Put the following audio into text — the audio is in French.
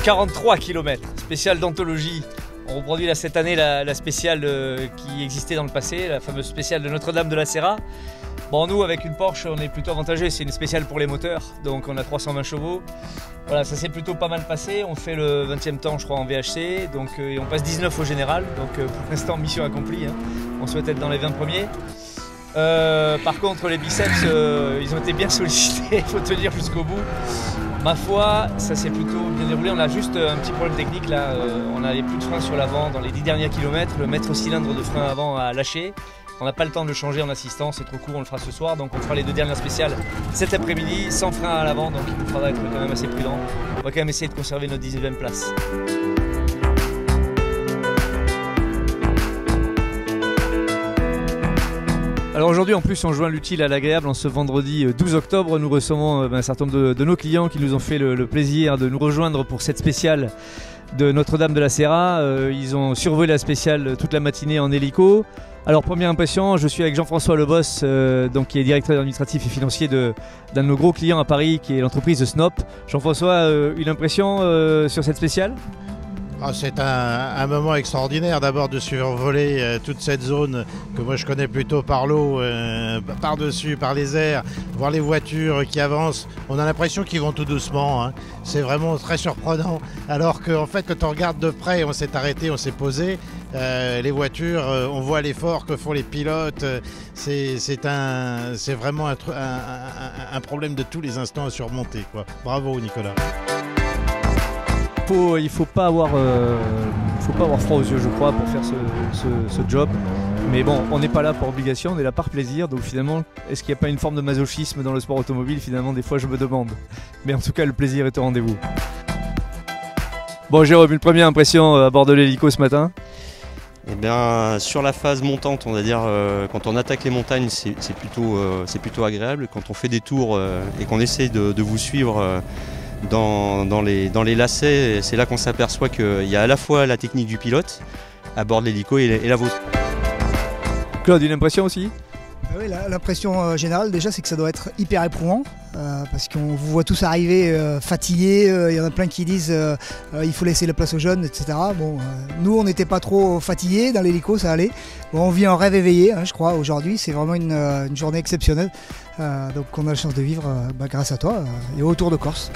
43 km, spéciale d'anthologie. On reproduit là, cette année la spéciale qui existait dans le passé, la fameuse spéciale de Notre-Dame de la Serra. Bon, nous avec une Porsche on est plutôt avantagé, c'est une spéciale pour les moteurs, donc on a 320 chevaux. Voilà, ça s'est plutôt pas mal passé, on fait le 20e temps je crois en VHC, donc, et on passe 19 au général, donc pour l'instant mission accomplie, hein. On souhaite être dans les 20 premiers. Par contre les biceps ils ont été bien sollicités, il faut tenir jusqu'au bout. Ma foi, ça s'est plutôt bien déroulé, on a juste un petit problème technique là, on n'avait plus de frein sur l'avant dans les 10 derniers kilomètres, le maître cylindre de frein avant a lâché. On n'a pas le temps de le changer en assistance, c'est trop court, on le fera ce soir, donc on fera les 2 dernières spéciales cet après-midi, sans frein à l'avant, donc il nous faudra être quand même assez prudent. On va quand même essayer de conserver notre 19e place. Alors aujourd'hui en plus on joint l'utile à l'agréable, en ce vendredi 12 octobre nous recevons un certain nombre de nos clients qui nous ont fait le plaisir de nous rejoindre pour cette spéciale de Notre-Dame de la Serra. Ils ont survolé la spéciale toute la matinée en hélico. Alors première impression, je suis avec Jean-François Leboss, qui est directeur administratif et financier d'un de nos gros clients à Paris qui est l'entreprise Snop. Jean-François, une impression sur cette spéciale ? C'est un moment extraordinaire d'abord de survoler toute cette zone que moi je connais plutôt par l'eau, par-dessus, par les airs, voir les voitures qui avancent. On a l'impression qu'ils vont tout doucement, hein. C'est vraiment très surprenant. Alors qu'en fait quand on regarde de près, on s'est arrêté, on s'est posé, les voitures, on voit l'effort que font les pilotes. C'est vraiment un problème de tous les instants à surmonter, quoi. Bravo Nicolas. Il ne faut pas avoir froid aux yeux je crois pour faire ce job, mais bon on n'est pas là par obligation, on est là par plaisir, donc finalement est-ce qu'il n'y a pas une forme de masochisme dans le sport automobile, finalement des fois je me demande, mais en tout cas le plaisir est au rendez-vous. Bon Jérôme, une première impression à bord de l'hélico ce matin? Eh bien, sur la phase montante, on va dire, quand on attaque les montagnes, c'est plutôt agréable. Quand on fait des tours et qu'on essaie de vous suivre dans les lacets, c'est là qu'on s'aperçoit qu'il y a à la fois la technique du pilote à bord de l'hélico et la vôtre. Claude, une impression aussi? Oui, l'impression générale déjà c'est que ça doit être hyper éprouvant parce qu'on vous voit tous arriver fatigués, il y en a plein qui disent il faut laisser la place aux jeunes, etc. Bon, nous on n'était pas trop fatigués dans l'hélico, ça allait. Bon, on vit en rêve éveillé, hein, je crois, aujourd'hui, c'est vraiment une journée exceptionnelle, donc on a la chance de vivre grâce à toi et au Tour de Corse.